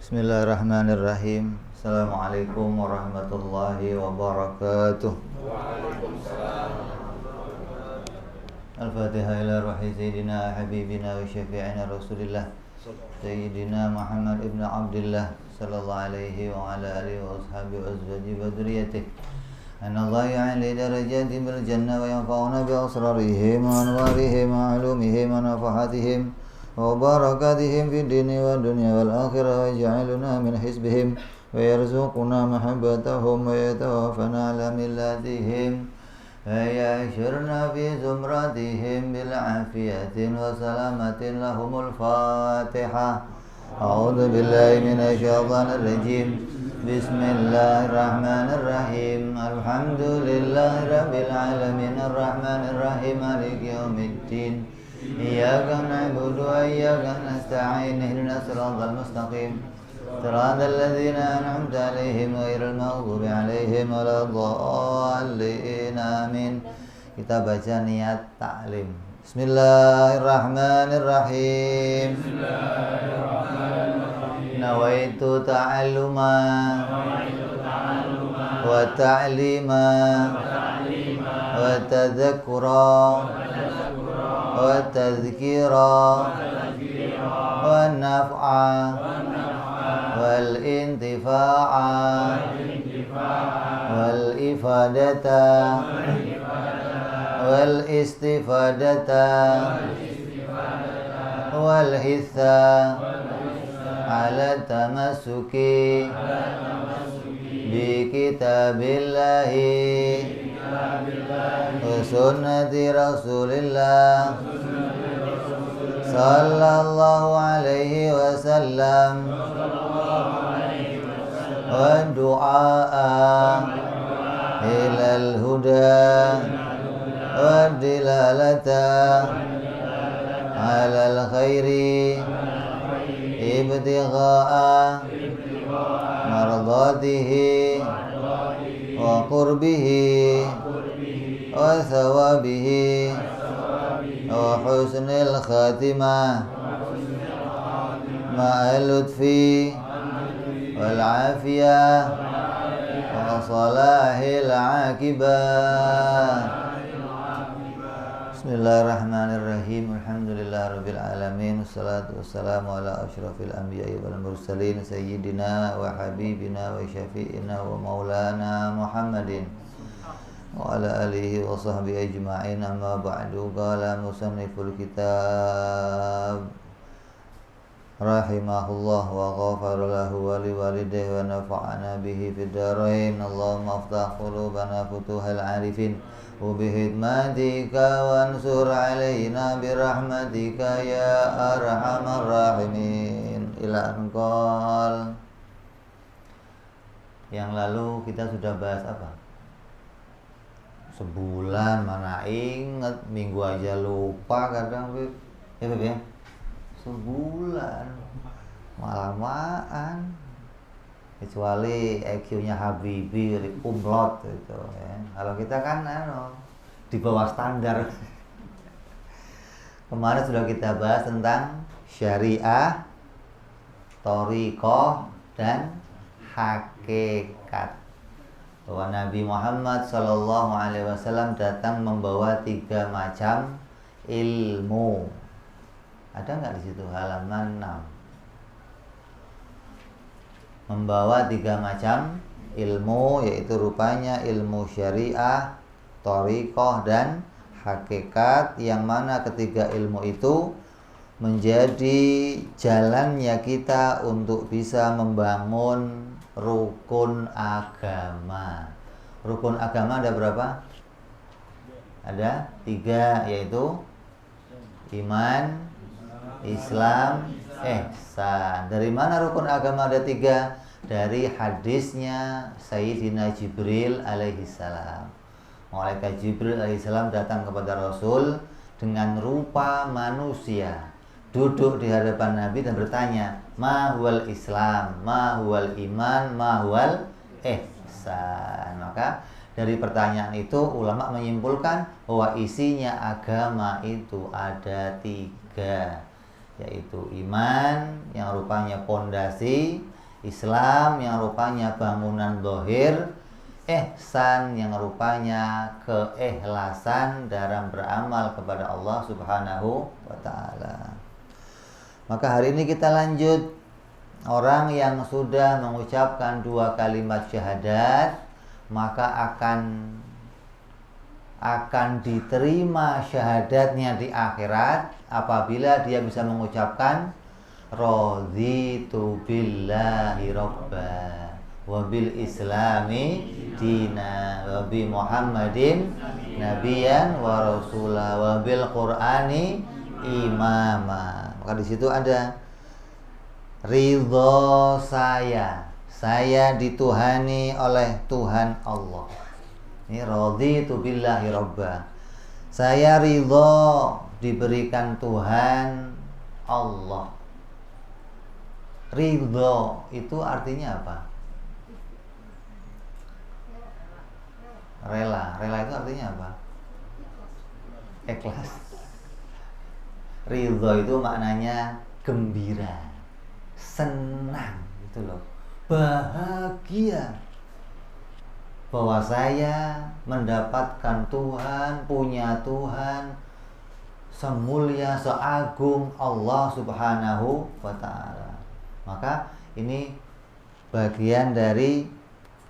Bismillahirrahmanirrahim. Assalamualaikum warahmatullahi wabarakatuh. Al-Fatihah ila ruhi Sayyidina Habibina wa syafi'ina Rasulillah Sayyidina Muhammad ibn Abdullah sallallahu alaihi wa ala alihi wa ashabihi wa azwaji wa dhurriyyatihi. Allah ya'ali darajati bil jannah wa yanfa'una bi asrarihim wa anwarihim wa ulumihim wa nafahatihim wa barakatihim fid dini wa dunya wal akhirah wa yaj'aluna min hizbihim wa yarzuquna mahabbatahum wa yatawaffana ala millatihim wa yahsyurna fi zumratihim bil afiyatin wa salamatin lahumul Fatihah. A'udzu billahi minasy syaithanir rajim. Bismillahirrahmanirrahim. Alhamdulillahi rabbil alamin arrahmanir rahim maliki yaumiddin. Iyyaka na'budu wa iyyaka nasta'in ihdinas siratal mustaqim siratal ladzina an'amta 'alaihim ghairil maghdubi 'alaihim waladdallin. Amin. Kita baca niat ta'lim. Bismillahirrahmanirrahim. Nawaitu ta'alluma wa ta'lima wa tadhakkura wa tadhkira wa naf'a wal intifa'a wal ifadata wal istifadata wal hitha ala tamassuki bi kitabillahi wa sunnati rasulillah sallallahu alaihi wasallam wa du'a ilal huda wa dilalata alal khairi ibtigha'a mardatihi wa qurbihi wa thawabihi wa husnil khatimah ma'al lutfi wal afiyah wa salahil aqibah. Bismillahirrahmanirrahim. Alhamdulillahirabbil alamin. Wassalatu wassalamu ala asyrafil anbiya'i wal mursalin sayyidina wa habibina wa syafi'ina wa maulana Muhammadin wa ala alihi wa sahbihi ajma'in. Amma ba'du. Qala musanniful kitab rahimahullah wa ghafara lahu wa liwalidayhi wa nafa'ana bihi fid dharain. Allahumma aftah qulubana futuhal arifin wa bihidmatika wansur alaina birahmatika ya arhamar rahimin. Ila anqal. Yang lalu kita sudah bahas apa? Sebulan mana inget, minggu aja lupa kadang, Beb. Ya, Beb ya. Sebulan malamaan, kecuali EQ-nya Habibie umlot gitu ya. Kalau kita kan di bawah standar. Kemarin sudah kita bahas tentang syariah, thariqah dan hakikat. Bahwa Nabi Muhammad SAW datang membawa 3 macam ilmu. Ada nggak di situ halaman 6? Membawa 3 macam ilmu, yaitu rupanya ilmu syariah, thariqah dan hakikat, yang mana ketiga ilmu itu menjadi jalannya kita untuk bisa membangun rukun agama. Rukun agama ada berapa? Ada 3, yaitu iman, Islam, ihsan. Dari mana rukun agama ada 3? Dari hadisnya Sayyidina Jibril alaihissalam. Malaikat Jibril alaihissalam datang kepada Rasul dengan rupa manusia, duduk di hadapan Nabi dan bertanya, ma huwal Islam, ma huwal iman, ma huwal ihsan. Maka dari pertanyaan itu ulama menyimpulkan bahwa isinya agama itu ada 3, yaitu iman yang rupanya pondasi, Islam yang rupanya bangunan zahir, ihsan yang rupanya keikhlasan dalam beramal kepada Allah Subhanahu wa taala. Maka hari ini kita lanjut, orang yang sudah mengucapkan 2 kalimat syahadat maka akan diterima syahadatnya di akhirat apabila dia bisa mengucapkan raditu billahi robba wa bil islami dina wa bi muhammadin nabiyan wa rasulah wa bil qur'ani imama. Maka di situ ada ridho saya dituhani oleh Tuhan Allah. Ini raditu billahi robba, saya ridho diberikan Tuhan Allah. Ridho itu artinya apa? Rela itu artinya apa? Ikhlas. Ridho itu maknanya gembira, senang, gitu loh, bahagia bahwa saya mendapatkan Tuhan, punya Tuhan semulia, seagung Allah Subhanahu wa ta'ala. Maka ini bagian dari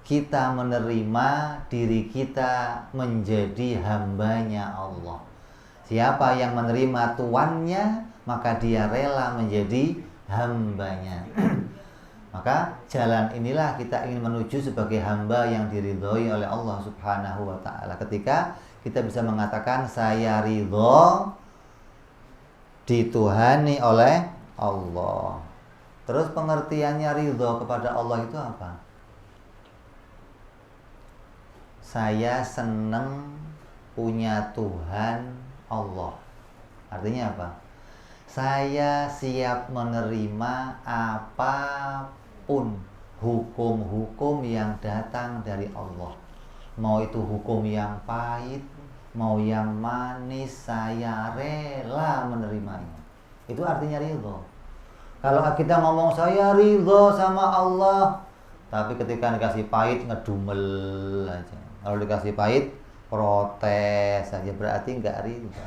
kita menerima diri kita menjadi hambanya Allah. Siapa yang menerima tuannya, maka dia rela menjadi hambanya. Maka jalan inilah kita ingin menuju sebagai hamba yang diridhoi oleh Allah Subhanahu wa ta'ala. Ketika kita bisa mengatakan saya ridho dituhani oleh Allah. Terus pengertiannya ridho kepada Allah itu apa? Saya senang punya Tuhan Allah. Artinya apa? Saya siap menerima apapun hukum-hukum yang datang dari Allah. Mau itu hukum yang pahit, mau yang manis, saya rela menerimanya. Itu artinya ridho. Kalau kita ngomong saya ridho sama Allah, tapi ketika dikasih pahit ngedumel aja. Kalau dikasih pahit protes saja, berarti nggak ridho.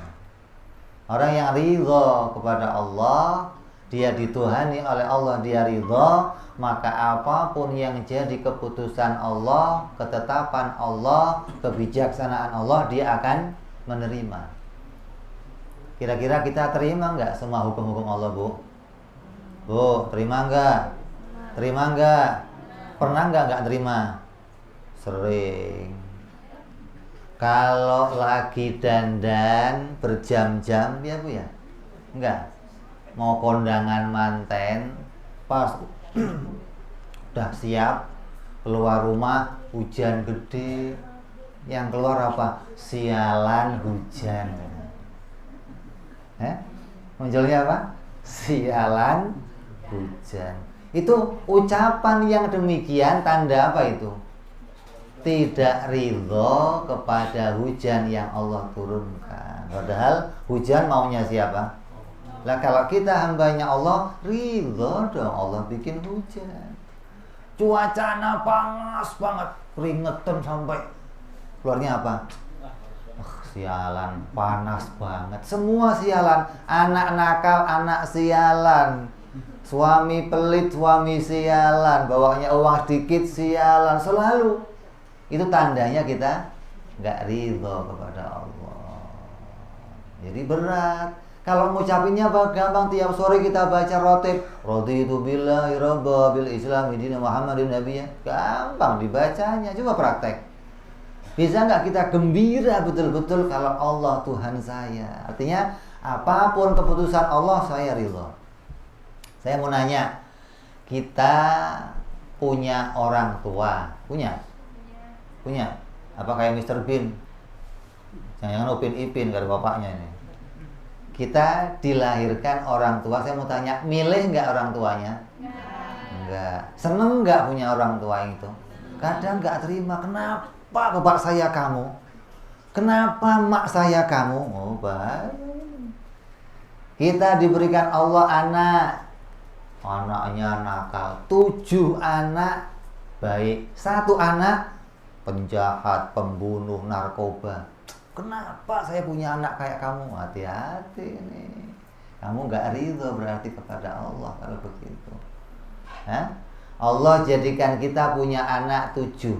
Orang yang ridho kepada Allah, dia dituhani oleh Allah, dia ridho, maka apapun yang jadi keputusan Allah, ketetapan Allah, kebijaksanaan Allah, dia akan menerima. Kira-kira kita terima nggak semua hukum-hukum Allah, Bu? Bu, terima nggak? Terima nggak? Pernah nggak terima? Sering. Kalau lagi dandan berjam-jam, ya Bu ya? Enggak. Mau kondangan manten, pas udah siap keluar rumah, hujan gede. Yang keluar apa? Sialan hujan. Munculnya apa? Sialan hujan. Itu ucapan yang demikian tanda apa itu? Tidak ridho kepada hujan yang Allah turunkan. Padahal hujan maunya siapa? Lah kalau kita hambanya Allah, ridho dong Allah bikin hujan. Cuacanya panas banget, keringetan sampai keluarnya apa? Sialan, panas banget. Semua sialan. Anak nakal, anak sialan. Suami pelit, suami sialan. Bawanya uang sedikit, sialan. Selalu. Itu tandanya kita nggak ridho kepada Allah. Jadi berat. Kalau ngucapinnya gampang, tiap sore kita baca rotib, raditu billahi robba bil islami dina muhammadin nabiyya. Gampang dibacanya, coba praktek. Bisa nggak kita gembira betul-betul kalau Allah Tuhan saya? Artinya apapun keputusan Allah saya ridho. Saya mau nanya, kita punya orang tua? Punya? Apa kayak Mr. Bean? Jangan-jangan Upin Ipin, gak ada bapaknya ini. Kita dilahirkan orang tua. Saya mau tanya, milih nggak orang tuanya? Enggak. Seneng nggak punya orang tua itu? Kadang nggak terima. Kenapa bapak saya kamu? Kenapa mak saya kamu? Oh baik. Kita diberikan Allah anak, anaknya nakal, 7 anak baik, 1 anak penjahat, pembunuh, narkoba. Kenapa saya punya anak kayak kamu? Hati-hati nih, kamu gak ridho berarti kepada Allah kalau begitu. Allah jadikan kita punya anak 7,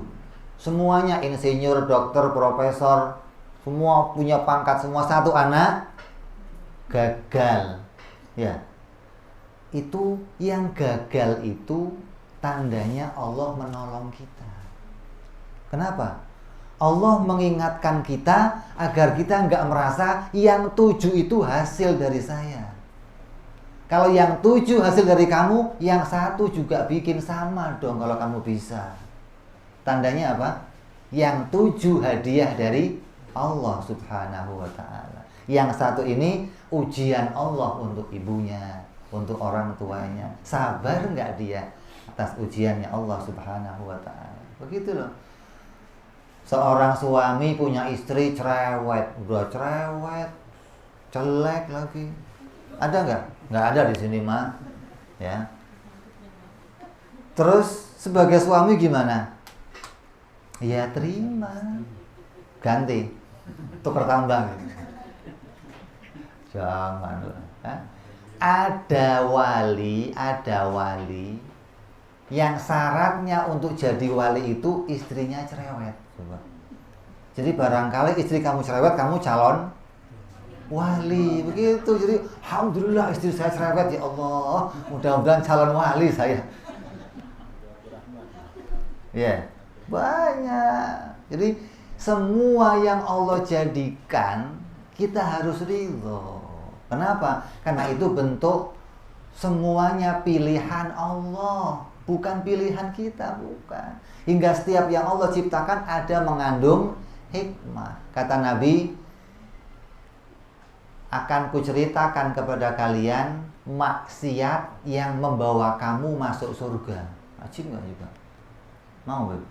semuanya insinyur, dokter, profesor, semua punya pangkat, semua, 1 anak gagal. Ya, itu yang gagal itu tandanya Allah menolong kita. Kenapa? Allah mengingatkan kita agar kita nggak merasa yang 7 itu hasil dari saya. Kalau yang 7 hasil dari kamu, yang 1 juga bikin sama dong kalau kamu bisa. Tandanya apa? Yang 7 hadiah dari Allah Subhanahu wa ta'ala. Yang 1 ini ujian Allah untuk ibunya, untuk orang tuanya. Sabar nggak dia atas ujiannya Allah Subhanahu wa ta'ala? Begitu loh. Seorang suami punya istri cerewet, udah cerewet, jelek lagi. Ada nggak? Nggak ada di sini mah, ya. Terus sebagai suami gimana? Ya terima, ganti, tukar tambah. Jangan lah. Ada wali yang syaratnya untuk jadi wali itu istrinya cerewet. Coba. Jadi barangkali istri kamu cerewet, kamu calon wali, begitu. Jadi alhamdulillah istri saya cerewet, ya Allah, mudah-mudahan calon wali saya. Ya, banyak. Jadi semua yang Allah jadikan kita harus ridho. Kenapa? Karena itu bentuk semuanya pilihan Allah, bukan pilihan kita, bukan. Hingga setiap yang Allah ciptakan ada mengandung hikmah. Kata Nabi, akan kuceritakan kepada kalian maksiat yang membawa kamu masuk surga. Ajib nggak juga? Mau gak?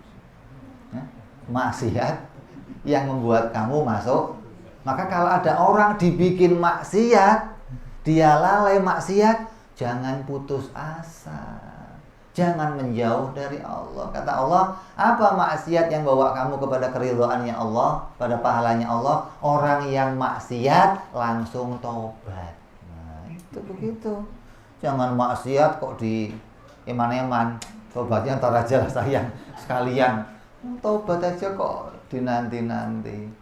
Maksiat yang membuat kamu masuk. Maka kalau ada orang dibikin maksiat, dia lalai maksiat, jangan putus asa, jangan menjauh dari Allah. Kata Allah, apa maksiat yang bawa kamu kepada keridhaannya Allah, pada pahalanya Allah? Orang yang maksiat langsung tobat. Nah, itu begitu. Jangan maksiat kok di eman-eman, tobatnya ntar aja sayang sekalian. Tobat aja kok dinanti-nanti.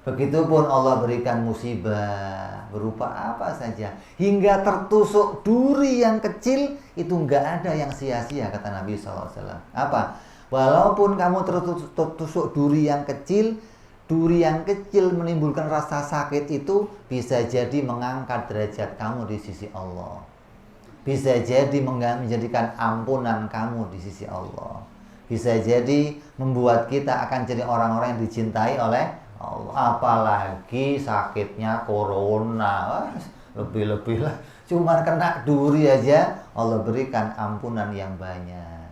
Begitupun Allah berikan musibah berupa apa saja, hingga tertusuk duri yang kecil itu nggak ada yang sia-sia, kata Nabi SAW. Apa? Walaupun kamu tertusuk duri yang kecil menimbulkan rasa sakit itu bisa jadi mengangkat derajat kamu di sisi Allah, bisa jadi menjadikan ampunan kamu di sisi Allah, bisa jadi membuat kita akan jadi orang-orang yang dicintai oleh Allah. Apalagi sakitnya corona, lebih-lebih lah. Cuma kena duri aja Allah berikan ampunan yang banyak.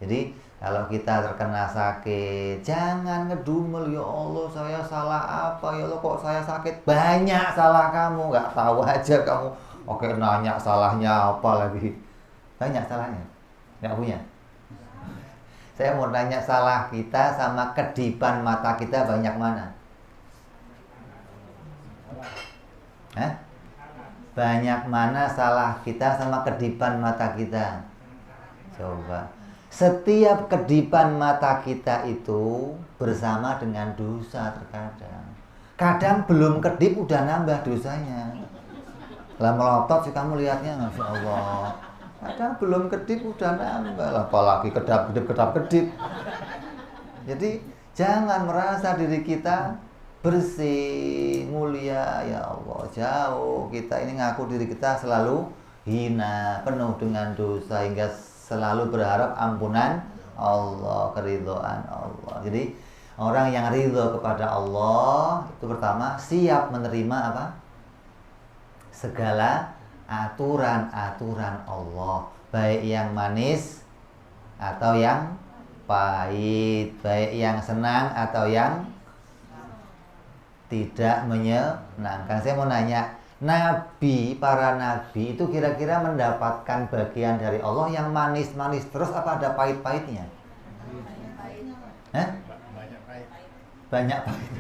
Jadi kalau kita terkena sakit, jangan ngedumel, ya Allah saya salah apa, ya Allah kok saya sakit. Banyak salah kamu, nggak tahu aja kamu. Oke, nanya salahnya apa lagi. Banyak salahnya, nggak punya. Saya mau nanya, salah kita sama kedipan mata kita banyak mana? Banyak mana salah kita sama kedipan mata kita? Coba. Setiap kedipan mata kita itu bersama dengan dosa terkadang. Kadang belum kedip udah nambah dosanya. Lah melotot sih kamu lihatnya, Masya Allah. Kadang belum kedip udah nambah, apalagi kedap-kedip. Jadi jangan merasa diri kita bersih, mulia, ya Allah, jauh. Kita ini ngaku diri kita selalu hina, penuh dengan dosa, hingga selalu berharap ampunan Allah, keridhaan Allah. Jadi orang yang ridho kepada Allah itu pertama siap menerima apa? Segala aturan-aturan Allah, baik yang manis atau yang pahit, baik yang senang atau yang tidak menyenangkan. Saya mau nanya, Nabi, para nabi itu kira-kira mendapatkan bagian dari Allah yang manis-manis terus apa ada pahit-pahitnya? Hah? Banyak pahit.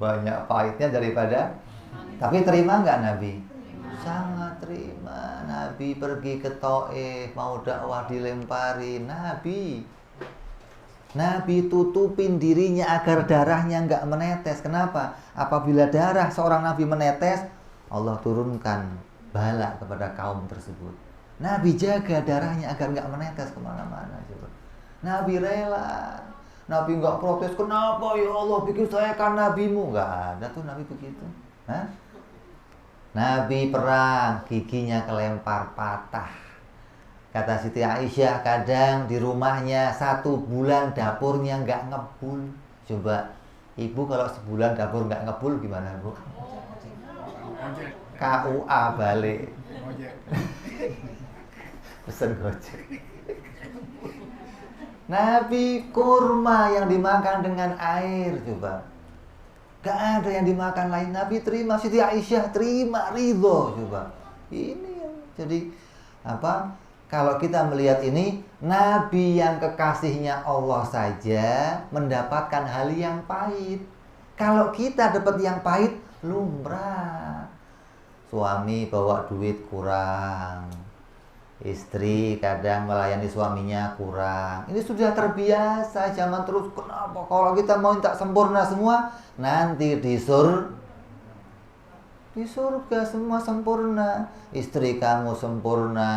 Banyak pahitnya daripada. Tapi terima nggak Nabi? Sangat terima. Nabi pergi ke Taif mau dakwah dilempari. Nabi tutupin dirinya agar darahnya nggak menetes. Kenapa? Apabila darah seorang Nabi menetes, Allah turunkan bala kepada kaum tersebut. Nabi jaga darahnya agar nggak menetes kemana-mana. Nabi rela. Nabi nggak protes. Kenapa ya Allah bikin saya kan nabimu? Nggak ada tuh Nabi begitu. Hah? Nabi perang, giginya kelempar patah. Kata Siti Aisyah, kadang di rumahnya 1 bulan dapurnya nggak ngebul. Coba, ibu kalau sebulan dapur nggak ngebul gimana bu? KUA balik. Pesen gojek. Nabi kurma yang dimakan dengan air, coba. Gak ada yang dimakan lain. Nabi terima, Siti Aisyah terima, ridho, coba. Ini jadi apa? Kalau kita melihat ini, Nabi yang kekasihnya Allah saja mendapatkan hal yang pahit. Kalau kita dapat yang pahit, lumrah. Suami bawa duit kurang, istri kadang melayani suaminya kurang. Ini sudah terbiasa, jangan terus kenapa kalau kita mau minta sempurna semua, nanti di surga semua sempurna. Istri kamu sempurna,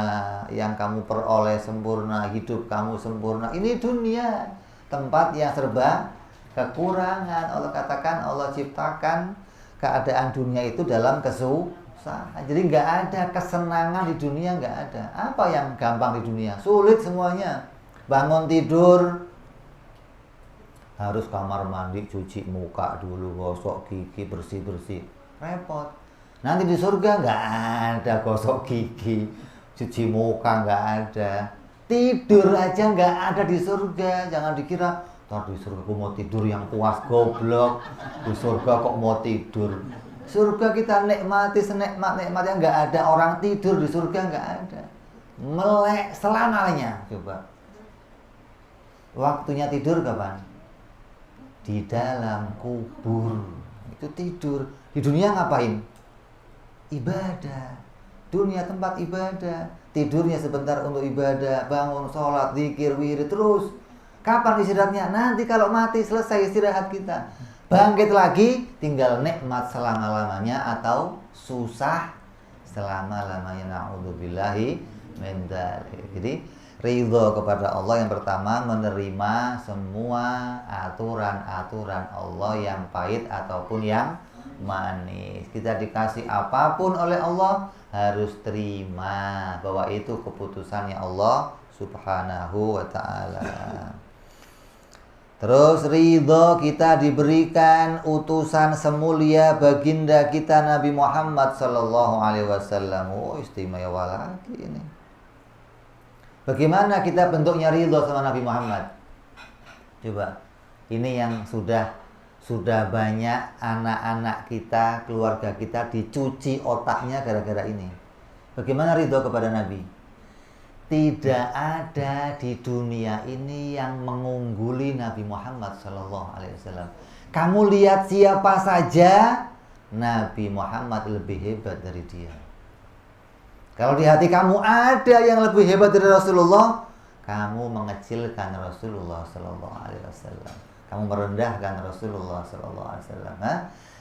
yang kamu peroleh sempurna, hidup kamu sempurna. Ini dunia, tempat yang serba kekurangan. Allah katakan, Allah ciptakan keadaan dunia itu dalam kesusahan. Jadi nggak ada kesenangan di dunia, nggak ada. Apa yang gampang di dunia? Sulit semuanya. Bangun tidur harus kamar mandi, cuci muka dulu, gosok gigi, bersih-bersih. Repot. Nanti di surga nggak ada gosok gigi, cuci muka nggak ada. Tidur aja nggak ada di surga. Jangan dikira, di surga aku mau tidur yang puas, goblok. Di surga kok mau tidur. Surga kita nikmati senikmat-nikmatnya, nggak ada orang tidur di surga, nggak ada. Melek selamanya, coba. Waktunya tidur kapan? Di dalam kubur. Itu tidur. Di dunia ngapain? Ibadah. Dunia tempat ibadah. Tidurnya sebentar untuk ibadah, bangun, sholat, zikir, wirid terus. Kapan istirahatnya? Nanti kalau mati selesai istirahat kita. Bangkit lagi, tinggal nikmat selama-lamanya atau susah selama-lamanya. Na'udzubillahi min dzalik. Jadi ridho kepada Allah yang pertama, menerima semua aturan-aturan Allah yang pahit ataupun yang manis. Kita dikasih apapun oleh Allah, harus terima bahwa itu keputusannya Allah Subhanahu wa ta'ala. Terus ridho kita diberikan utusan semulia baginda kita Nabi Muhammad sallallahu alaihi wasallam. Oh, istimewa lagi ini. Bagaimana kita bentuknya ridho sama Nabi Muhammad? Coba. Ini yang sudah banyak anak-anak kita, keluarga kita dicuci otaknya gara-gara ini. Bagaimana ridho kepada Nabi? Tidak ada di dunia ini yang mengungguli Nabi Muhammad SAW. Kamu lihat siapa saja, Nabi Muhammad lebih hebat dari dia. Kalau di hati kamu ada yang lebih hebat dari Rasulullah, kamu mengecilkan Rasulullah SAW. Kamu merendahkan Rasulullah SAW.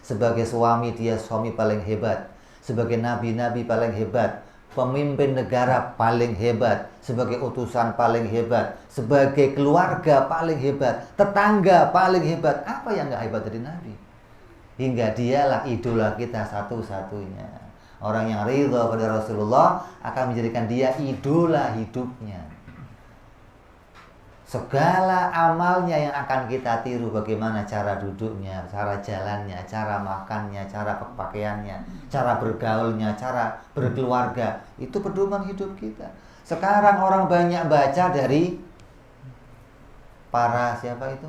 Sebagai suami, dia suami paling hebat. Sebagai nabi paling hebat. Pemimpin negara paling hebat. Sebagai utusan paling hebat. Sebagai keluarga paling hebat. Tetangga paling hebat. Apa yang gak hebat dari Nabi? Hingga dialah idola kita satu-satunya. Orang yang ridha pada Rasulullah akan menjadikan dia idola hidupnya. Segala amalnya yang akan kita tiru, bagaimana cara duduknya, cara jalannya, cara makannya, cara pakaiannya, cara bergaulnya, cara berkeluarga. Itu pedoman hidup kita. Sekarang orang banyak baca dari para siapa itu?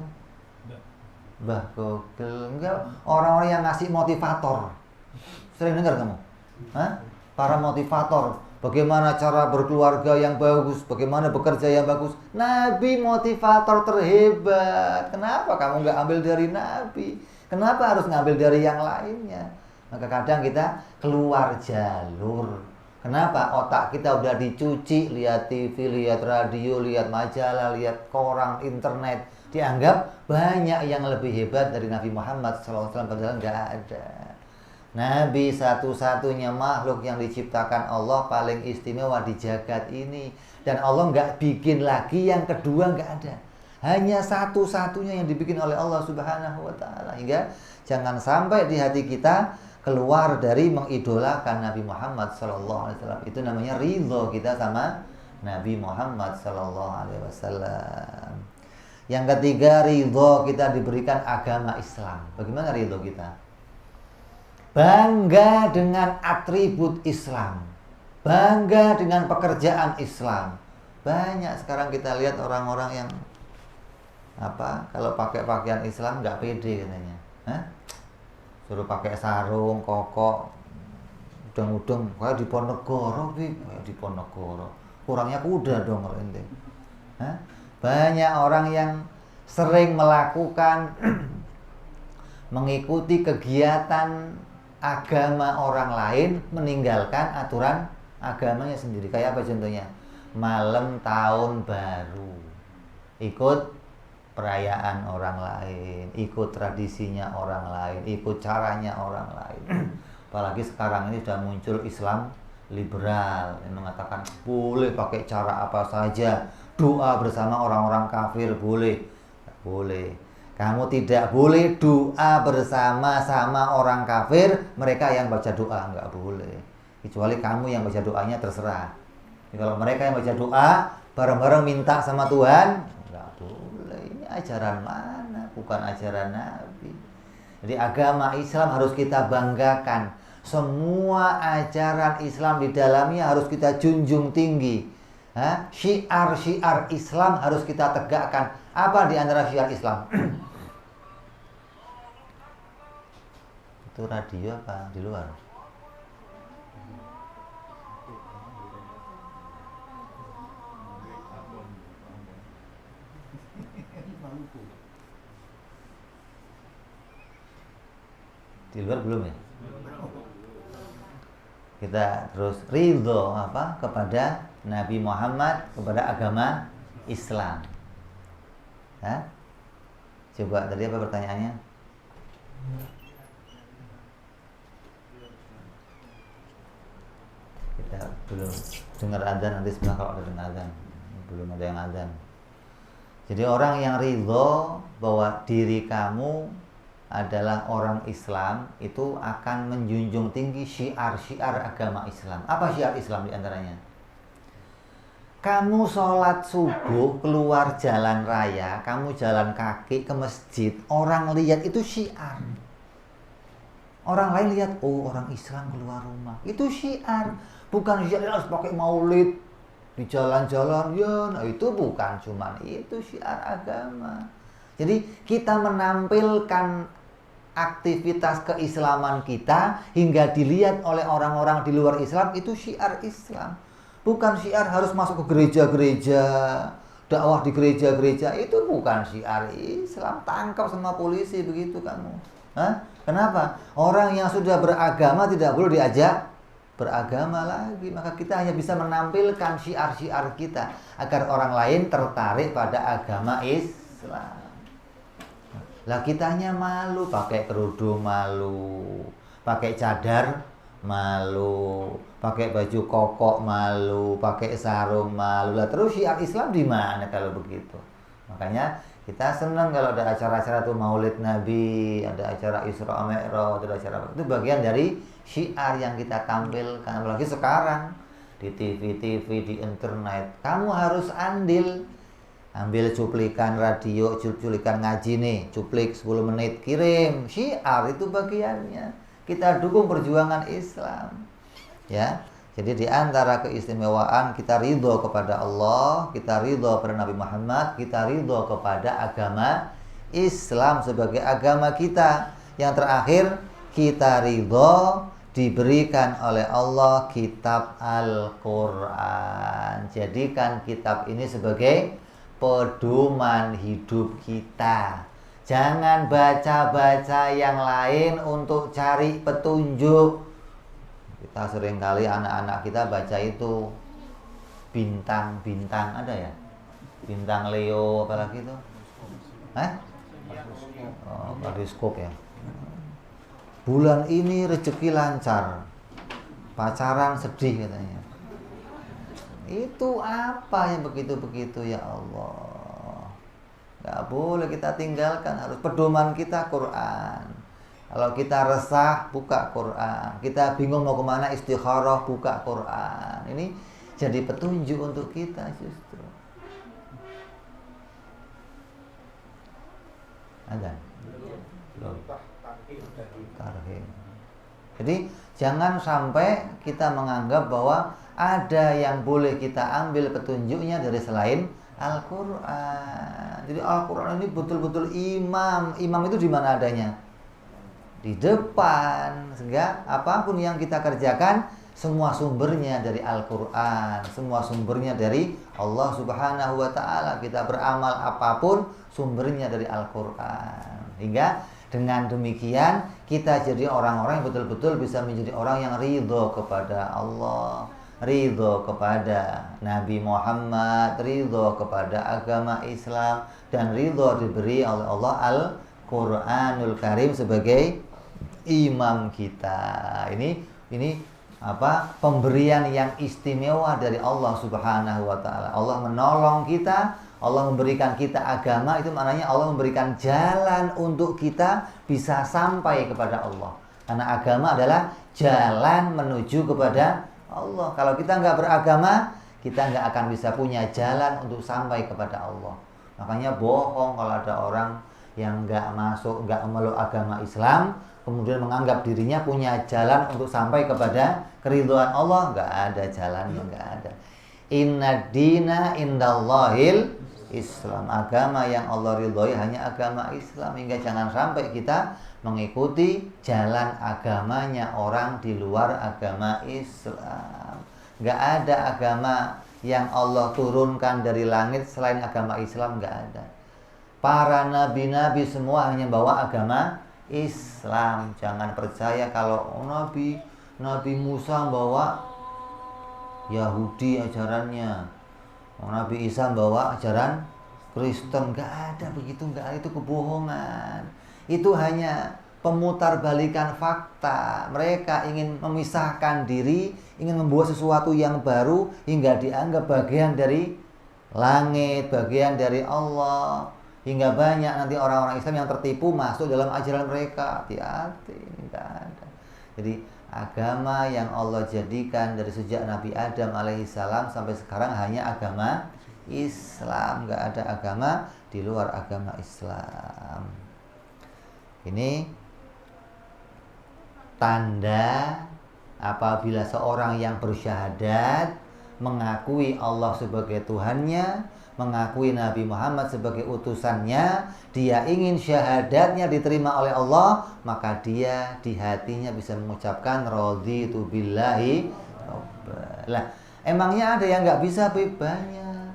Mbah Google. Enggak, orang-orang yang ngasih motivator. Sering dengar kamu? Hah? Para motivator, bagaimana cara berkeluarga yang bagus, bagaimana bekerja yang bagus. Nabi motivator terhebat. Kenapa kamu nggak ambil dari Nabi? Kenapa harus ngambil dari yang lainnya? Maka kadang kita keluar jalur. Kenapa? Otak kita udah dicuci, lihat TV, lihat radio, lihat majalah, lihat koran, internet. Dianggap banyak yang lebih hebat dari Nabi Muhammad SAW, padahal nggak ada. Nabi satu-satunya makhluk yang diciptakan Allah paling istimewa di jagat ini. Dan Allah nggak bikin lagi yang kedua, nggak ada. Hanya satu-satunya yang dibikin oleh Allah Subhanahu wa Ta'ala. Hingga jangan sampai di hati kita keluar dari mengidolakan Nabi Muhammad SAW. Itu namanya ridho kita sama Nabi Muhammad SAW. Yang ketiga, ridho kita diberikan agama Islam. Bagaimana ridho kita? Bangga dengan atribut Islam, bangga dengan pekerjaan Islam. Banyak sekarang kita lihat orang-orang yang kalau pakai pakaian Islam nggak pede katanya. Suruh pakai sarung, koko, udang-udang kayak di Ponegoro, kayak di Ponegoro. Kurangnya kuda dong kalau ente. Banyak orang yang sering melakukan mengikuti kegiatan agama orang lain, meninggalkan aturan agamanya sendiri. Kayak apa contohnya? Malam tahun baru, ikut perayaan orang lain, ikut tradisinya orang lain, ikut caranya orang lain. Apalagi sekarang ini sudah muncul Islam liberal yang mengatakan boleh pakai cara apa saja, doa bersama orang-orang kafir boleh. Kamu tidak boleh doa bersama-sama orang kafir, mereka yang baca doa, nggak boleh. Kecuali kamu yang baca doanya terserah. Jadi kalau mereka yang baca doa, bareng-bareng minta sama Tuhan, nggak boleh. Ini ajaran mana? Bukan ajaran Nabi. Jadi agama Islam harus kita banggakan. Semua ajaran Islam di dalamnya harus kita junjung tinggi. Syiar-syiar Islam harus kita tegakkan. Apa di antara syiar Islam? Itu radio apa di luar? Di luar belum ya? Kita terus ridho kepada Nabi Muhammad, kepada agama Islam. Coba tadi apa pertanyaannya? Kita belum dengar adzan, nanti sebentar kalau ada dengar adzan. Belum ada yang adzan. Jadi orang yang ridho bahwa diri kamu adalah orang Islam, itu akan menjunjung tinggi syiar-syiar agama Islam. Apa syiar Islam diantaranya? Kamu sholat subuh keluar jalan raya, kamu jalan kaki ke masjid, orang lihat itu syiar. Orang lain lihat, oh orang Islam keluar rumah, itu syiar. Bukan syiar harus pakai maulid di jalan-jalan, ya, nah itu bukan cuman itu syiar agama. Jadi kita menampilkan aktivitas keislaman kita hingga dilihat oleh orang-orang di luar Islam, itu syiar Islam. Bukan syiar harus masuk ke gereja-gereja, dakwah di gereja-gereja, itu bukan syiar Islam. Tangkap sama polisi begitu kamu. Kenapa? Orang yang sudah beragama tidak boleh diajak beragama lagi. Maka kita hanya bisa menampilkan syiar-syiar kita agar orang lain tertarik pada agama Islam. Lah kitanya malu, pakai kerudung malu, pakai cadar malu, pakai baju koko malu, pakai sarung malu. Lah terus syiar Islam di mana kalau begitu? Makanya kita senang kalau ada acara-acara tuh Maulid Nabi, ada acara Isra Mi'raj, ada acara itu bagian dari syiar yang kita tampilkan. Apalagi sekarang di TV-TV, di internet, kamu harus andil. Ambil cuplikan radio, cuplikan ngaji nih, cuplik 10 menit, kirim. Syiar itu bagiannya. Kita dukung perjuangan Islam. Ya. Jadi di antara keistimewaan kita ridho kepada Allah, kita ridho kepada Nabi Muhammad, kita ridho kepada agama Islam sebagai agama kita. Yang terakhir, kita ridho diberikan oleh Allah kitab Al-Quran. Jadikan kitab ini sebagai pedoman hidup kita. Jangan baca-baca yang lain untuk cari petunjuk. Kita seringkali anak-anak kita baca itu bintang-bintang, ada ya? Bintang Leo apalagi itu? Periskop ya. Bulan ini rezeki lancar, pacaran sedih katanya. Itu apa yang begitu-begitu ya Allah? Gak boleh kita tinggalkan, harus pedoman kita Quran. Kalau kita resah, buka Quran. Kita bingung mau kemana istikharah, buka Quran. Ini jadi petunjuk untuk kita justru. Ada? Belum. Tarhim. Jadi jangan sampai kita menganggap bahwa ada yang boleh kita ambil petunjuknya dari selain Al-Quran. Jadi Al-Quran ini betul-betul imam. Imam itu di mana adanya? Di depan. Sehingga apapun yang kita kerjakan, semua sumbernya dari Al-Quran. Semua sumbernya dari Allah Subhanahu wa Ta'ala. Kita beramal apapun, sumbernya dari Al-Quran. Hingga dengan demikian kita jadi orang-orang yang betul-betul bisa menjadi orang yang ridho kepada Allah, ridho kepada Nabi Muhammad, ridho kepada agama Islam, dan ridho diberi oleh Allah Al-Quranul Karim sebagai imam kita. Ini pemberian yang istimewa dari Allah Subhanahu wa Ta'ala. Allah menolong kita, Allah memberikan kita agama, itu maknanya Allah memberikan jalan untuk kita bisa sampai kepada Allah. Karena agama adalah jalan menuju kepada Allah. Kalau kita nggak beragama, kita nggak akan bisa punya jalan untuk sampai kepada Allah. Makanya bohong kalau ada orang yang nggak memeluk agama Islam, kemudian menganggap dirinya punya jalan untuk sampai kepada keridhaan Allah. Nggak ada jalannya, nggak ada. Inna dina indallahil Islam. Agama yang Allah ridhoi hanya agama Islam. Hingga jangan sampai kita mengikuti jalan agamanya orang di luar agama Islam. Nggak ada agama yang Allah turunkan dari langit selain agama Islam, nggak ada. Para nabi-nabi semua hanya bawa agama Islam. Jangan percaya kalau Nabi Musa bawa Yahudi ajarannya, Nabi Isa bawa ajaran Kristen. Nggak ada begitu, nggak ada. Itu kebohongan. Itu hanya pemutarbalikan fakta. Mereka ingin memisahkan diri, ingin membuat sesuatu yang baru hingga dianggap bagian dari langit, bagian dari Allah. Hingga banyak nanti orang-orang Islam yang tertipu masuk dalam ajaran mereka. Hati-hati, nggak ada. Jadi agama yang Allah jadikan dari sejak Nabi Adam alaihissalam sampai sekarang hanya agama Islam. Nggak ada agama di luar agama Islam. Ini tanda apabila seorang yang bersyahadat mengakui Allah sebagai Tuhannya, mengakui Nabi Muhammad sebagai utusannya, dia ingin syahadatnya diterima oleh Allah, maka dia di hatinya bisa mengucapkan raditu billahi robba. Lah, emangnya ada yang nggak bisa? Banyak.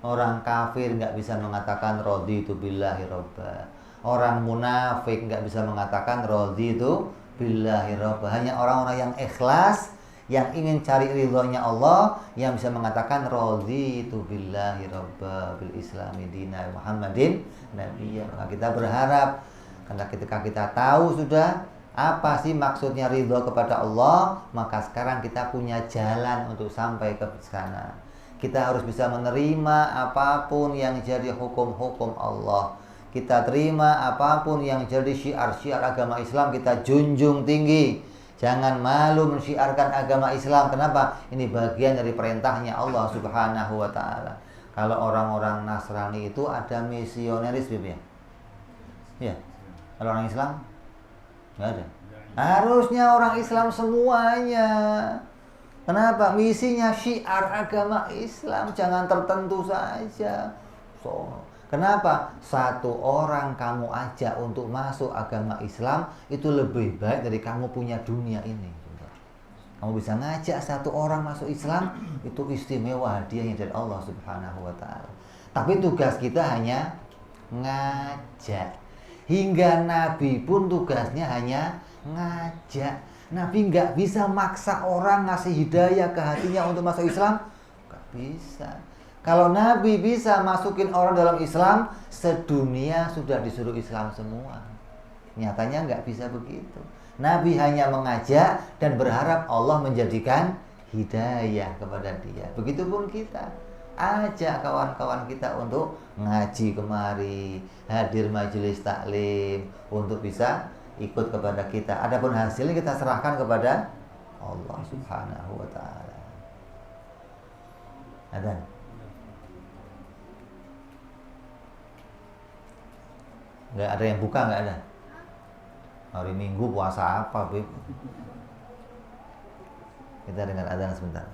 Orang kafir nggak bisa mengatakan raditu billahi robba. Orang munafik nggak bisa mengatakan raditu billahi robba. Hanya orang-orang yang ikhlas, yang ingin cari ridhonya Allah, yang bisa mengatakan raditu billahi robba bil islami dina Muhammadin nabiyya. Maka kita berharap, karena ketika kita tahu sudah apa sih maksudnya ridho kepada Allah, maka sekarang kita punya jalan untuk sampai ke sana. Kita harus bisa menerima apapun yang jadi hukum-hukum Allah. Kita terima apapun yang jadi syiar-syiar agama Islam, kita junjung tinggi. Jangan malu mensyiarkan agama Islam. Kenapa? Ini bagian dari perintahnya Allah Subhanahu wa Ta'ala. Kalau orang-orang Nasrani itu ada misioneris, ya? Ya. Kalau orang Islam nggak ada. Harusnya orang Islam semuanya. Kenapa? Misinya syiar agama Islam, jangan tertentu saja. Kenapa? Satu orang kamu ajak untuk masuk agama Islam itu lebih baik dari kamu punya dunia ini. Kamu bisa ngajak satu orang masuk Islam, itu istimewa, hadiahnya dari Allah Subhanahu wa Ta'ala. Tapi tugas kita hanya ngajak. Hingga Nabi pun tugasnya hanya ngajak. Nabi nggak bisa maksa orang ngasih hidayah ke hatinya untuk masuk Islam. Nggak bisa. Kalau Nabi bisa masukin orang dalam Islam, sedunia sudah disuruh Islam semua. Nyatanya nggak bisa begitu. Nabi hanya mengajak dan berharap Allah menjadikan hidayah kepada dia. Begitupun kita. Ajak kawan-kawan kita untuk ngaji kemari, hadir majelis taklim, untuk bisa ikut kepada kita. Adapun hasilnya kita serahkan kepada Allah Subhanahu wa Ta'ala. Ada? Nggak ada yang buka, nggak ada? Hari Minggu puasa apa, Bib? Kita dengar adzan sebentar.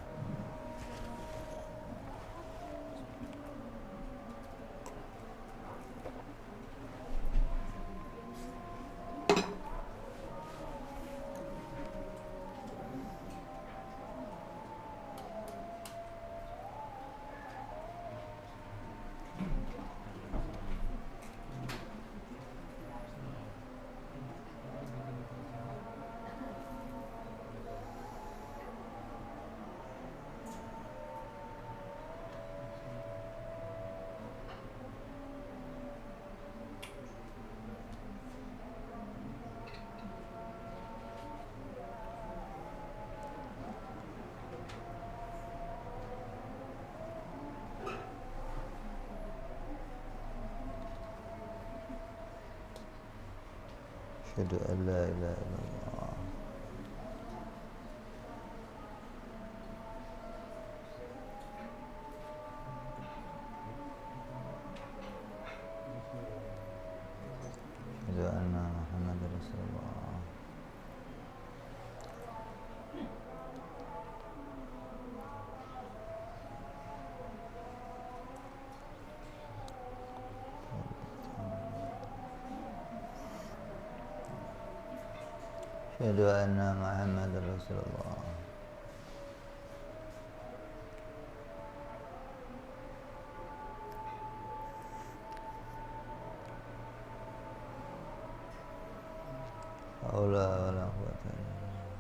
Asyhadu an la ilaha illallah. Asyhadu anna Muhammadar Rasulullah. Asyhadu anna Muhammadar Rasulullah. Haula wala quwwata illa billah.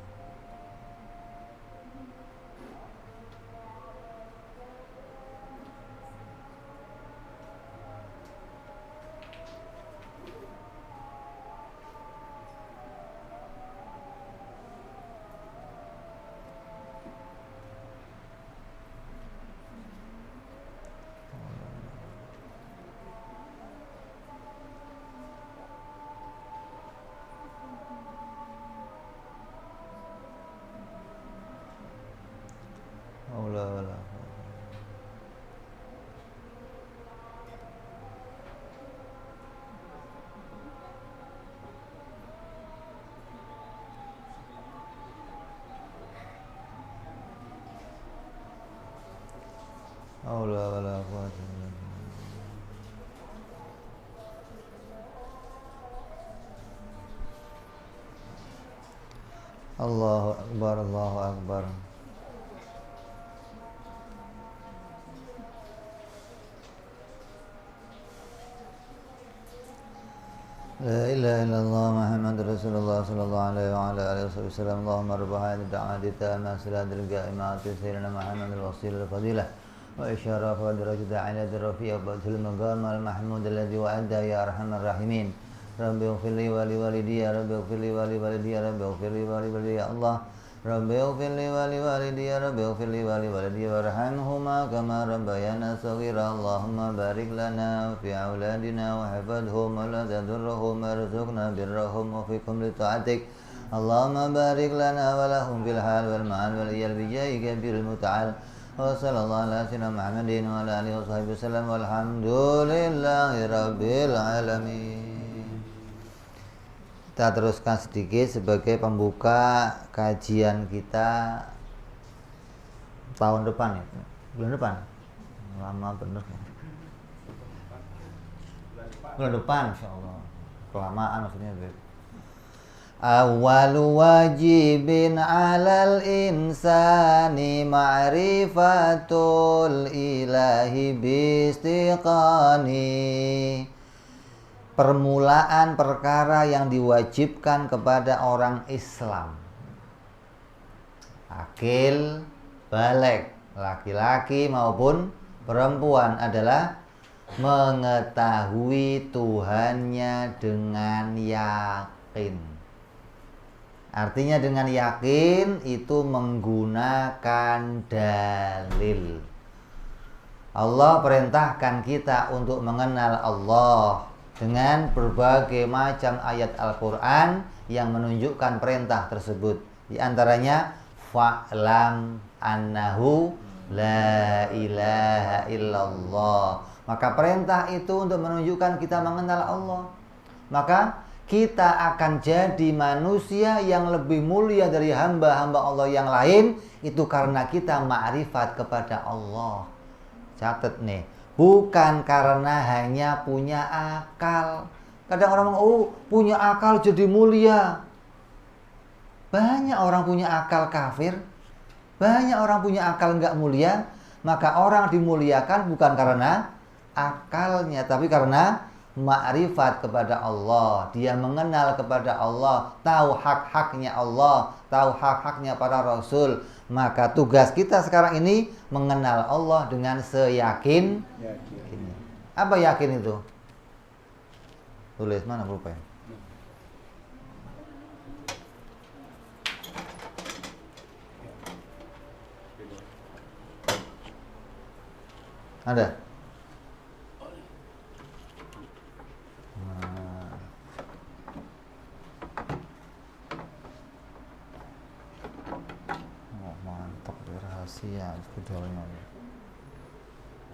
Haula wala quwwata. Haula wala quwwata illa billah. Allahu akbar, Allahu akbar. La ilaha illallah Muhammadur Rasulullah sallallahu alaihi wa ala alihi wasallam. Allahumma rabb hadhihi ad-da'wati tamma salatul qa'imati sayyidina Muhammadil wasilah fadilah wa isyaraf wa darajat ala rafi'a ba'dul maqam al-mahmud alladhi wa'ada ya arhamar rahimin. Rabbi ighfirli wa li walidayya, Rabbi ighfirli wa li walidayya, Rabbi ighfirli wa li walidayya Allah. Rabbi ighfirli wa li walidayya, Rabbi ighfirli wa li walidayya warhamhuma kama rabbayana shaghira. Allahumma barik lana fi auladina wa hifadhhum wa la tadurruhum warzuqna birrahum wa fiqhum li ta'atik. Allahumma barik lana wa lahum fil hal wal ma'al wal iyal bi jahi kabiril muta'al. Wa sallallahu ala sayyidina Muhammadin wa ala alihi wa sahbihi wasallam walhamdulillahi rabbil alamin. Kita teruskan sedikit sebagai pembuka kajian kita tahun depan ya, bulan depan, lama bener ya. Bulan depan insyaallah. Kelamaan maksudnya, Beb. Awwalu wajibin 'alal insani ma'rifatul ilahi bistiqani. Permulaan perkara yang diwajibkan kepada orang Islam. Akil baligh, laki-laki maupun perempuan adalah mengetahui Tuhannya dengan yakin. Artinya dengan yakin itu menggunakan dalil. Allah perintahkan kita untuk mengenal Allah dengan berbagai macam ayat Al-Quran yang menunjukkan perintah tersebut. Di antaranya fa'lam annahu la ilaha illallah. Maka perintah itu untuk menunjukkan kita mengenal Allah. Maka kita akan jadi manusia yang lebih mulia dari hamba-hamba Allah yang lain. Itu karena kita ma'rifat kepada Allah. Catat nih, bukan karena hanya punya akal. Kadang orang ngomong, punya akal jadi mulia. Banyak orang punya akal kafir, banyak orang punya akal nggak mulia. Maka orang dimuliakan bukan karena akalnya, tapi karena ma'rifat kepada Allah. Dia mengenal kepada Allah, tahu hak-haknya Allah, tahu hak-haknya para Rasul. Maka tugas kita sekarang ini mengenal Allah dengan seyakin. Apa yakin itu? Tulis, mana pulpen? Ada? Oh, mantap, rahasia sebetulnya.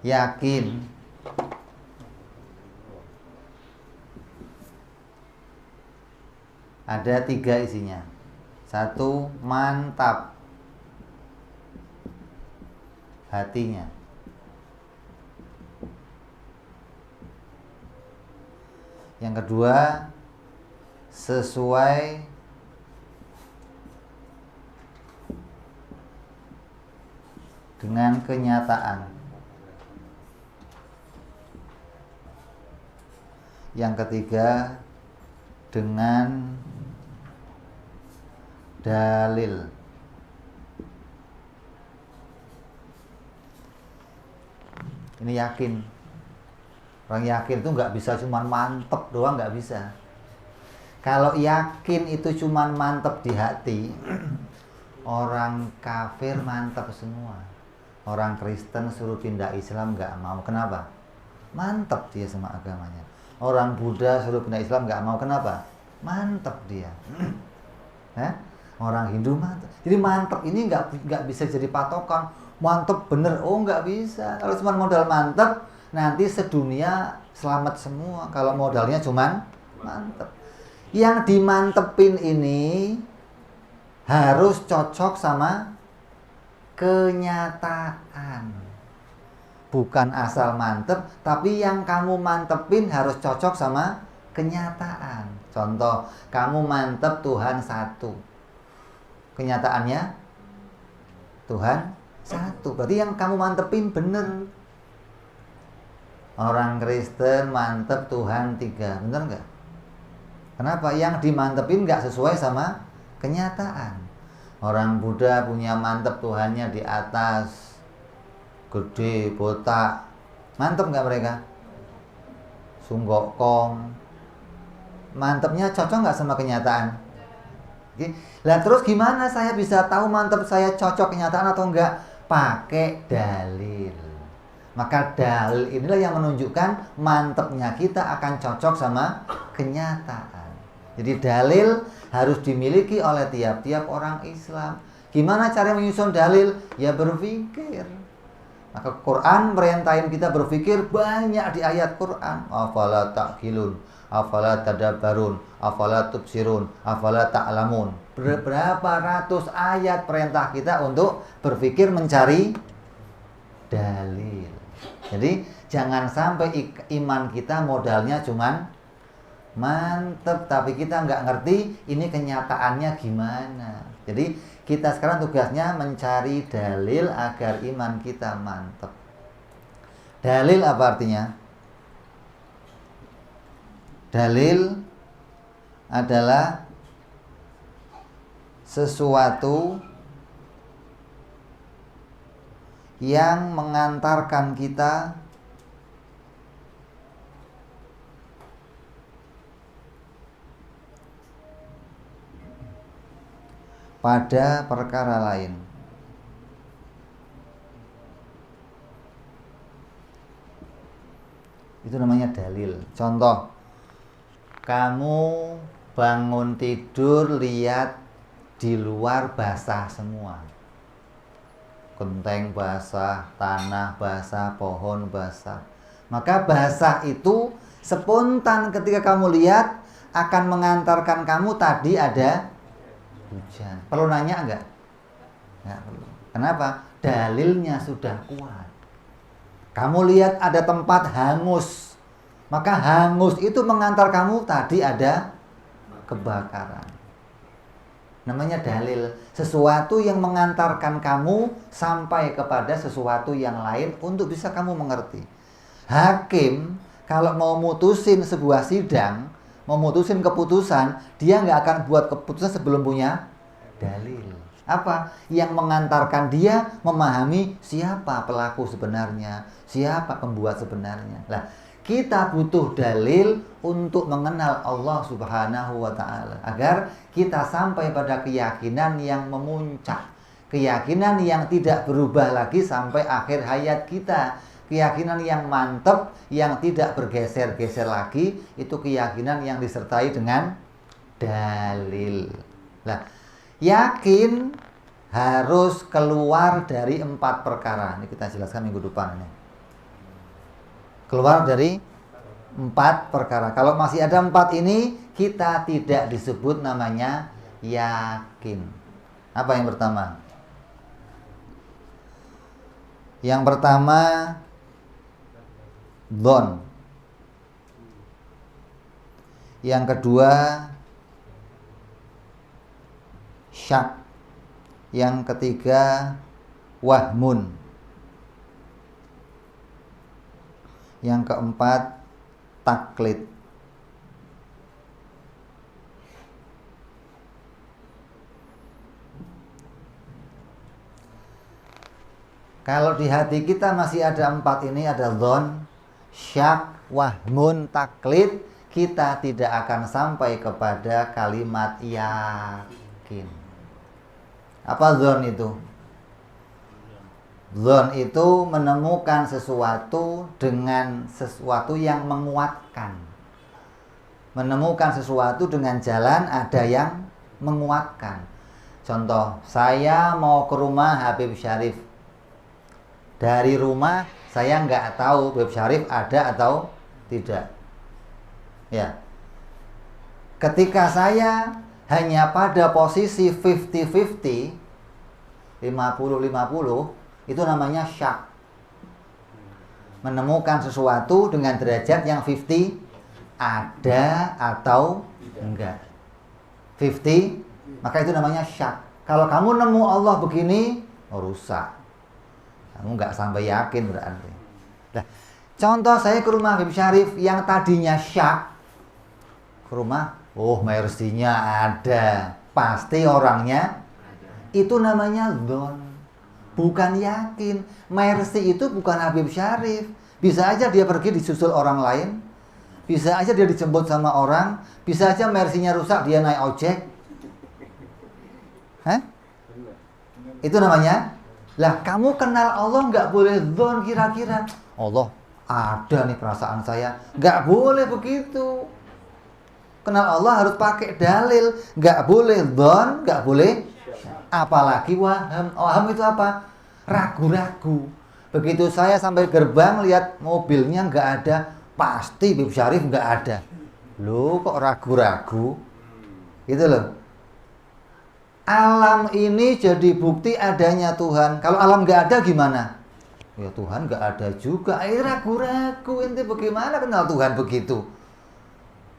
Yakin. Ada 3 isinya. 1, mantap. Hatinya. Yang kedua, sesuai dengan kenyataan. Yang ketiga, dengan dalil. Ini yakin. Orang yakin itu nggak bisa cuman mantep doang, nggak bisa. Kalau yakin itu cuman mantep di hati, orang kafir mantep semua. Orang Kristen suruh pindah Islam nggak mau. Kenapa? Mantep dia sama agamanya. Orang Buddha suruh pindah Islam nggak mau. Kenapa? Mantep dia. Orang Hindu mantep. Jadi mantep ini nggak bisa jadi patokan. Mantep bener, nggak bisa. Kalau cuma modal mantep, nanti sedunia selamat semua. Kalau modalnya cuman mantep. Yang dimantepin ini harus cocok sama kenyataan. Bukan asal mantep, tapi yang kamu mantepin harus cocok sama kenyataan. Contoh, kamu mantep Tuhan satu. Kenyataannya Tuhan satu. Berarti yang kamu mantepin bener. Orang Kristen mantep Tuhan 3, bener nggak? Kenapa? Yang dimantepin nggak sesuai sama kenyataan. Orang Buddha punya mantep Tuhannya di atas, gede, botak. Mantep nggak mereka? Sunggokong. Mantepnya cocok nggak sama kenyataan? Lah terus gimana saya bisa tahu mantep saya cocok kenyataan atau enggak? Pakai dalil. Maka dalil inilah yang menunjukkan mantepnya kita akan cocok sama kenyataan. Jadi dalil harus dimiliki oleh tiap-tiap orang Islam. Gimana cara menyusun dalil? Ya berpikir. Maka Quran merintahin kita berpikir banyak di ayat Quran. Afala ta'qilun, afala tadabbarun, afala tubsirun, afala ta'lamun. Berapa ratus ayat perintah kita untuk berpikir mencari dalil. Jadi jangan sampai iman kita modalnya cuman mantep, tapi kita nggak ngerti ini kenyataannya gimana. Jadi kita sekarang tugasnya mencari dalil agar iman kita mantep. Dalil apa artinya? Dalil adalah sesuatu yang mengantarkan kita pada perkara lain. Itu namanya dalil. Contoh, kamu bangun tidur lihat di luar basah semua. Genteng basah, tanah basah, pohon basah. Maka basah itu spontan ketika kamu lihat akan mengantarkan kamu tadi ada hujan. Perlu nanya enggak? Enggak perlu. Kenapa? Dalilnya sudah kuat. Kamu lihat ada tempat hangus, maka hangus itu mengantar kamu tadi ada kebakaran. Namanya dalil, sesuatu yang mengantarkan kamu sampai kepada sesuatu yang lain untuk bisa kamu mengerti. Hakim kalau mau mutusin sebuah sidang, mau mutusin keputusan, dia nggak akan buat keputusan sebelum punya dalil. Apa? Yang mengantarkan dia memahami siapa pelaku sebenarnya, siapa pembuat sebenarnya. Lah, kita butuh dalil untuk mengenal Allah Subhanahu wa Ta'ala, agar kita sampai pada keyakinan yang memuncak, keyakinan yang tidak berubah lagi sampai akhir hayat kita, keyakinan yang mantap, yang tidak bergeser-geser lagi. Itu keyakinan yang disertai dengan dalil. Nah, yakin harus keluar dari 4 perkara. Ini kita jelaskan minggu depan ini. Keluar dari 4 perkara. Kalau masih ada 4 ini, kita tidak disebut namanya yakin. Apa yang pertama? Yang pertama, dzon. Yang kedua, syak. Yang ketiga, wahmun. Yang keempat, taklid. Kalau di hati kita masih ada 4 ini, ada dzon, syak, wahmun, taklid, kita tidak akan sampai kepada kalimat yakin. Apa dzon itu? Dzon itu menemukan sesuatu dengan sesuatu yang menguatkan. Menemukan sesuatu dengan jalan ada yang menguatkan. Contoh, saya mau ke rumah Habib Syarif. Dari rumah saya nggak tahu Habib Syarif ada atau tidak. Ya. Ketika saya hanya pada posisi 50-50, 50-50, itu namanya syak. Menemukan sesuatu dengan derajat yang 50, ada atau enggak. 50, maka itu namanya syak. Kalau kamu nemu Allah begini, rusak. Kamu nggak sampai yakin berarti. Nah, contoh saya ke rumah Habib Syarif yang tadinya syak. Ke rumah, oh mersinya ada, pasti orangnya. Itu namanya dzon, bukan yakin. Mercy itu bukan Habib Syarif. Bisa aja dia pergi disusul orang lain, bisa aja dia dijemput sama orang, bisa aja mersinya rusak dia naik ojek. Hah? Itu namanya. Lah, kamu kenal Allah nggak boleh dzon kira-kira. Allah ada nih perasaan saya. Nggak boleh begitu. Kenal Allah harus pakai dalil. Nggak boleh dzon, nggak boleh. Apalagi waham. Waham itu apa? Ragu-ragu. Begitu saya sampai gerbang lihat mobilnya nggak ada, pasti Habib Syarif nggak ada. Loh, kok ragu-ragu? Gitu loh. Alam ini jadi bukti adanya Tuhan. Kalau alam nggak ada gimana? Ya Tuhan nggak ada juga. Ragu-ragu, ente bagaimana kenal Tuhan begitu?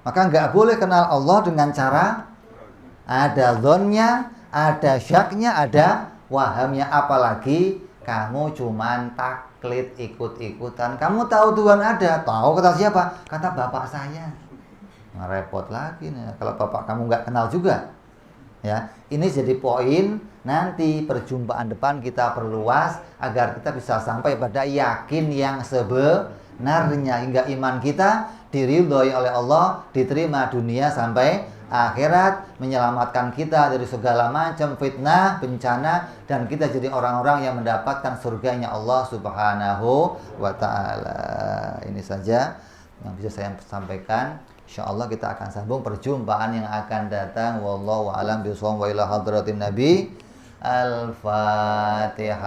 Maka nggak boleh kenal Allah dengan cara ada zonnya, ada syaknya, ada wahamnya. Apalagi kamu cuman taklid, ikut-ikutan. Kamu tahu Tuhan ada, tahu kata siapa? Kata bapak saya. Nah, repot lagi nih kalau bapak kamu nggak kenal juga. Ya, ini jadi poin nanti perjumpaan depan kita perluas agar kita bisa sampai pada yakin yang sebenarnya hingga iman kita diridhoi oleh Allah, diterima dunia sampai akhirat, menyelamatkan kita dari segala macam fitnah, bencana, dan kita jadi orang-orang yang mendapatkan surganya Allah Subhanahu wa ta'ala. Ini saja yang bisa saya sampaikan. InsyaAllah kita akan sambung perjumpaan yang akan datang. Wallahu a'lam bishawab wa ila hadratin Nabi. Al-Fatihah.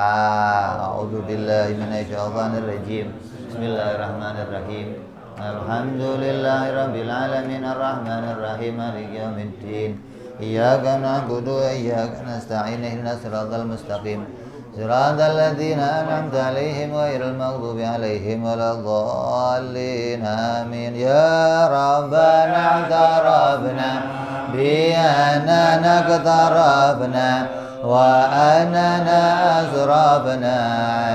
A'udzu billahi minasyaitonir rajim. Bismillahirrahmanirrahim. Alhamdulillahi rabbil alamin arrahmanir rahim maliki yaumiddin. Iyyaka na'budu wa iyyaka nasta'in ihdinas siratal mustaqim. Siratal ladzina an'amta 'alaihim ghairil maghdubi 'alaihim waladdallin. Amin. Ya Rabbana i'tarafna bi annana iqtarafna wa annana asrafna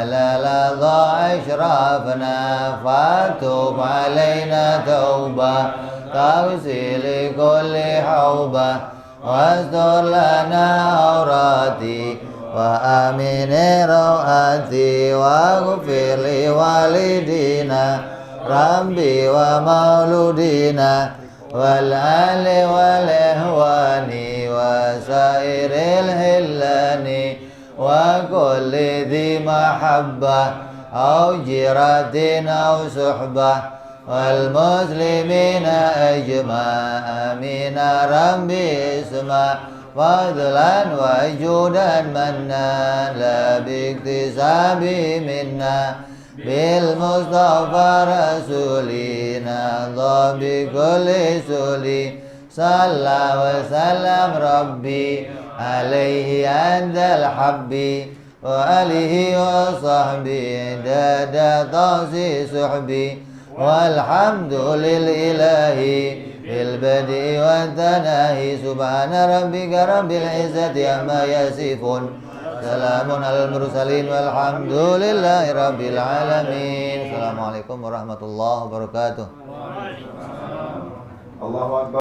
'ala ladha ashrafna fatub 'alaina tauba tawsil kulli hauba wastur lana awrati wa amini rawati wa ghfir li walidina rabbi wa mauludina wal ali wal ihwani wa sairil hillani wa kulli dhi mahabbah au jiratin au suhbah wal muslimina ajma' amina rabbi isma' fadlan wa judan manna la biktisabi minna bil mustafa rasulina dhabi kulli suli salla wa salam rabbi alaihi andal habbi wa alihi wa sahbihi dada tasi suhbi walhamdulillahi bil badi wa tanahi subhana rabbika rabbil izzati amma yasifun salamun alal mursalin walhamdulillahi rabbil alamin. Assalamualaikum warahmatullahi wabarakatuh. Allahu Akbar.